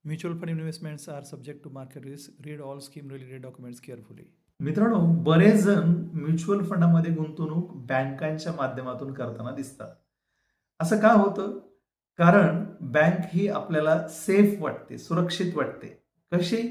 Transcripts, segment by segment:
Mutual fund investments are subject to market risk. Read all scheme related documents carefully. मित्रांनो, बरेच जण mutual फंडामध्ये गुंतवणूक बँकांच्या माध्यमातून करताना दिसतात. असं का होतं? कारण बँक ही आपल्याला सेफ वाटते, सुरक्षित वाटते. कशी?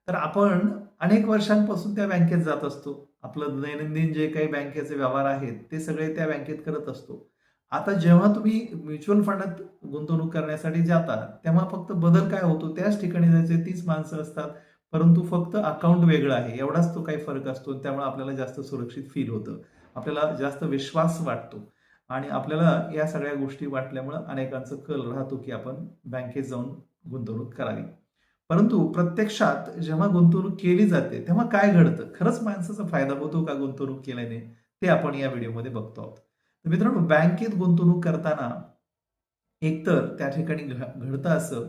तर आपण अनेक वर्षांपासून त्या बँकेत जात असतो. आपलं दैनंदिन जे काही बँकेचे व्यवहार आहेत, ते सगळे त्या बँकेत करत असतो. आता जेव्हा तुम्ही म्युच्युअल फंडात गुंतवणूक करण्यासाठी जाता, तेव्हा फक्त बदल काय होतो? त्याच ठिकाणी जायचे, तीच माणसं असतात. परंतु फक्त अकाउंट वेगळं आहे, एवढाच तो काही फरक असतो. त्यामुळे आपल्याला जास्त सुरक्षित फील होतं. आपल्याला जास्त विश्वास वाटतो आणि आपल्याला या सगळ्या गोष्टी वाटल्यामुळे अनेकांचा कल राहतो, की आपण बँकेत जाऊन गुंतवणूक करावी. परंतु प्रत्यक्षात जेव्हा गुंतवणूक केली जाते, तेव्हा काय घडतं? खरंच माणसाचा फायदा होतो का गुंतवणूक केल्याने? ते आपण या व्हिडिओमध्ये बघतो आहोत. तर मित्रांनो, बँकेत गुंतवणूक करताना एकतर त्या ठिकाणी घडतं असं,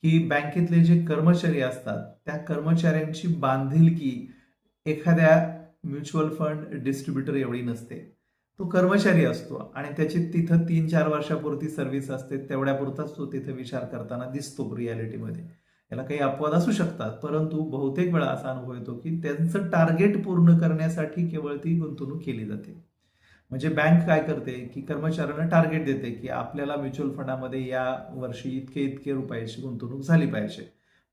की बँकेतले जे कर्मचारी असतात, त्या कर्मचाऱ्यांची बांधिलकी एखाद्या म्युच्युअल फंड डिस्ट्रीब्युटर एवढी नसते. तो कर्मचारी असतो आणि त्याची तिथं 3-4 वर्षापुरती सर्व्हिस असते. तेवढ्यापुरताच तो तिथे विचार करताना दिसतो रिॲलिटीमध्ये. याला काही अपवाद असू शकतात, परंतु बहुतेक वेळा असा अनुभव येतो, की त्यांचं टार्गेट पूर्ण करण्यासाठी केवळ ती गुंतवणूक केली जाते. म्हणजे बँक काय करते, की कर्मचाऱ्यांना टार्गेट देते, की आपल्याला म्युच्युअल फंडामध्ये या वर्षी इतके रुपयाची गुंतवणूक झाली पाहिजे.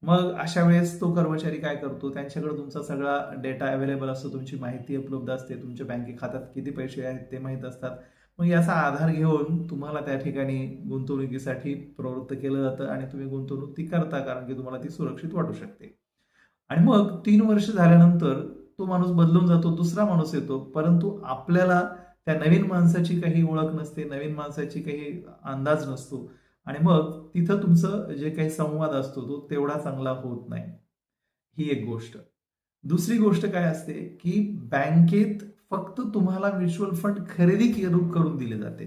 मग अशा वेळेस तो कर्मचारी काय करतो, त्यांच्याकडे तुमचा सगळा डेटा अवेलेबल असतो, तुमची माहिती उपलब्ध असते, तुमच्या बँके खात्यात किती पैसे आहेत ते माहीत असतात. मग याचा आधार घेऊन तुम्हाला त्या ठिकाणी गुंतवणुकीसाठी प्रवृत्त केलं जातं आणि तुम्ही गुंतवणूक ती करता, कारण की तुम्हाला ती सुरक्षित वाटू शकते. आणि मग 3 वर्ष झाल्यानंतर तो माणूस बदलून जातो, दुसरा माणूस येतो. परंतु आपल्याला त्या नवीन माणसाची काही ओळख नसते, नवीन माणसाची काही अंदाज नसतो आणि मग तिथं तुमचं जे काही संवाद असतो तो तेवढा चांगला होत नाही. ही एक गोष्ट. दुसरी गोष्ट काय असते, की बँकेत फक्त तुम्हाला म्युच्युअल फंड खरेदी करून दिले जाते.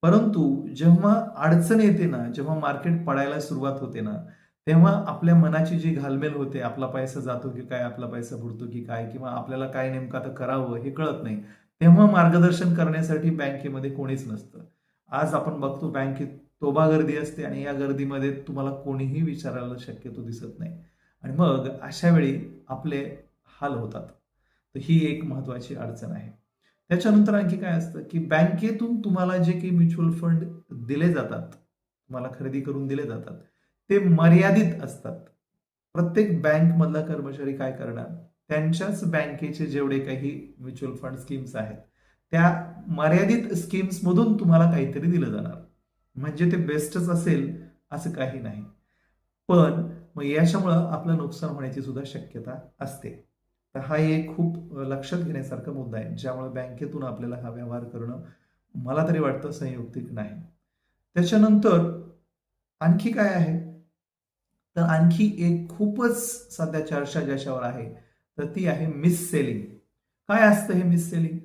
परंतु जेव्हा अडचण येते ना, जेव्हा मार्केट पडायला सुरुवात होते ना, तेव्हा आपल्या मनाची जी घालमेल होते, आपला पैसा जातो की काय, आपला पैसा बुडतो की काय किंवा आपल्याला काय नेमकं आता करावं हे कळत नाही. तेव्हा मार्गदर्शन करण्यासाठी बँकेमध्ये कोणीच नसतं. आज आपण बघतो बँकेत तोबा गर्दी असते आणि या गर्दीमध्ये तुम्हाला कोणीही विचारायला शक्यतो दिसत नाही. आणि मग अशा वेळी आपले हाल होतात. तर ही एक महत्वाची अडचण आहे. त्याच्यानंतर आणखी काय असतं, की बँकेतून तुम्हाला जे काही म्युच्युअल फंड दिले जातात, तुम्हाला खरेदी करून दिले जातात, ते मर्यादित असतात. प्रत्येक बँकमधला कर्मचारी काय करणार? त्यांच्याच बँकेचे जेवढे काही म्युच्युअल फंड स्कीम्स आहेत, त्या मर्यादित स्कीम्समधून तुम्हाला काहीतरी दिलं जाणार. म्हणजे ते बेस्टच असेल असं काही नाही. पण मग याच्यामुळं आपलं नुकसान होण्याची सुद्धा शक्यता असते. तर हा एक खूप लक्षात घेण्यासारखा मुद्दा आहे, ज्यामुळे बँकेतून आपल्याला हा व्यवहार करणं मला तरी वाटतं संयुक्तिक नाही. त्याच्यानंतर आणखी काय आहे? तर आणखी एक खूपच सध्या चर्चा ज्याच्यावर आहे, तर ती आहे मिस सेलिंग. काय असतं हे मिस सेलिंग?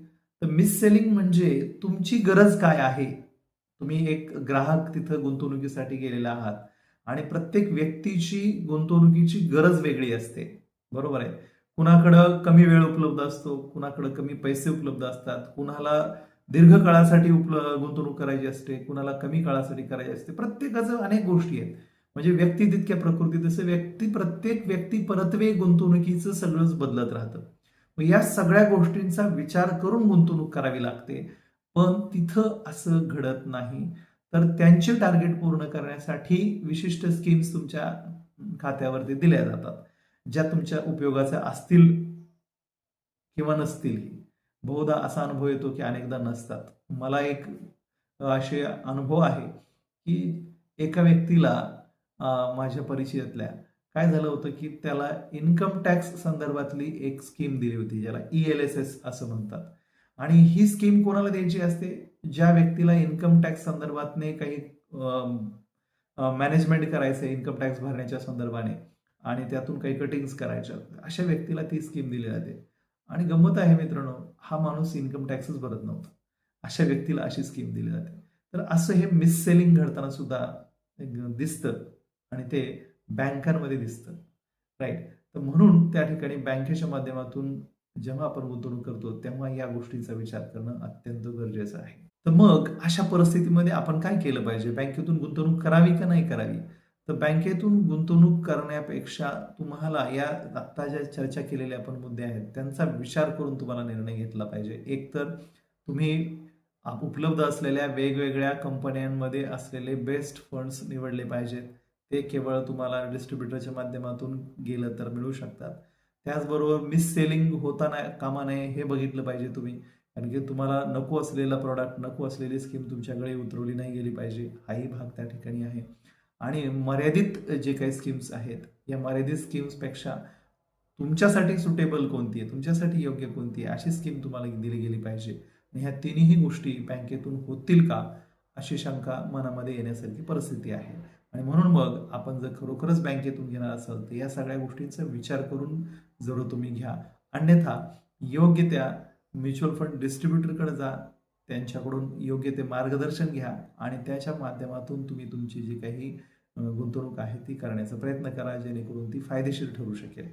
तर मिस सेलिंग म्हणजे तुमची गरज काय आहे? तुम्ही एक ग्राहक तिथं गुंतवणुकीसाठी गेलेला आहात आणि प्रत्येक व्यक्तीची गुंतवणुकीची गरज वेगळी असते. बरोबर आहे. कुणाकडं कमी वेळ उपलब्ध असतो, कुणाकडं कमी पैसे उपलब्ध असतात, कुणाला दीर्घ काळासाठी गुंतवणूक करायची असते, कुणाला कमी काळासाठी करायची असते. प्रत्येकाचं अनेक गोष्टी आहेत. म्हणजे व्यक्ती तितक्या प्रकृती तसं प्रत्येक व्यक्ती परत्वे गुंतवणुकीचं सगळंच बदलत राहतं. मग या सगळ्या गोष्टींचा विचार करून गुंतवणूक करावी लागते. पण तिथं असं घडत नाही. तर त्यांचे टार्गेट पूर्ण करण्यासाठी विशिष्ट स्कीम्स तुमच्या खात्यावरती दिल्या जातात. ज्या तुमच्या उपयोगाच्या असतील किंवा नसतीलही. बहुधा असा अनुभव येतो की अनेकदा नसतात. मला एक असे अनुभव आहे, की एका व्यक्तीला माझ्या परिचयातल्या काय झालं होतं, की त्याला इन्कम टॅक्स संदर्भातली एक स्कीम दिली होती, ज्याला ई-एल-एस-एस असं म्हणतात. आणि ही स्कीम कोणाला द्यायची असते? ज्या व्यक्तीला इन्कम टॅक्स संदर्भातने काही मॅनेजमेंट करायचं इन्कम टॅक्स भरण्याच्या संदर्भाने आणि त्यातून काही कटिंग्स करायच्या. अशा व्यक्तीला ती स्कीम दिली जाते. आणि गंमत आहे मित्रांनो, हा माणूस इन्कम टॅक्सच भरत नव्हता. अशा व्यक्तीला अशी स्कीम दिली जाते. तर असं हे मिस सेलिंग घडताना सुद्धा दिसतं आणि ते बँकांमध्ये दिसतं. राईट. तर म्हणून त्या ठिकाणी बँकेच्या माध्यमातून जेव्हा आपण गुंतवणूक करतो, तेव्हा या गोष्टींचा विचार करणं अत्यंत गरजेचं आहे. तर मग अशा परिस्थितीमध्ये आपण काय केलं पाहिजे? बँकेतून गुंतवणूक करावी का नाही करावी? तर बँकेतून गुंतवणूक करण्यापेक्षा तुम्हाला या आत्ता ज्या चर्चा केलेले आपण मुद्दे आहेत त्यांचा विचार करून तुम्हाला निर्णय घेतला पाहिजे. एकतर तुम्ही उपलब्ध असलेल्या वेगवेगळ्या कंपन्यांमध्ये असलेले बेस्ट फंड्स निवडले पाहिजेत. ते केवळ तुम्हाला डिस्ट्रीब्युटरच्या माध्यमातून गेलं तर मिळू शकतात. त्याचबरोबर मिस सेलिंग होता कामा नये हे बघितलं पाहिजे तुम्ही. कारण की तुम्हाला नको असलेला प्रॉडक्ट, नको असलेली स्कीम तुमच्याकडे उतरवली नाही गेली पाहिजे. हाही भाग त्या ठिकाणी आहे. आणि मर्यादित जे काही स्कीम्स आहेत, या मर्यादित स्कीम्सपेक्षा तुमच्यासाठी सुटेबल कोणती आहे, तुमच्यासाठी योग्य कोणती आहे, अशी स्कीम तुम्हाला दिली गेली पाहिजे. आणि ह्या तिन्ही गोष्टी बँकेतून होतील का, अशी शंका मनामध्ये येण्यासारखी परिस्थिती आहे. आणि म्हणून मग आपण जर खरोखरच बँकेतून घेणार असाल तर या सगळ्या गोष्टींचा विचार करून जरूर तुम्ही घ्या. अन्यथा योग्य त्या म्युच्युअल फंड डिस्ट्रीब्युटरकडे जा, त्यांच्याकडून योग्य ते मार्गदर्शन घ्या आणि त्याच्या माध्यमातून तुम्ही तुमची जी काही गुंतवणूक आहे ती करण्याचा प्रयत्न करा, जेणेकरून ती फायदेशीर ठरू शकेल.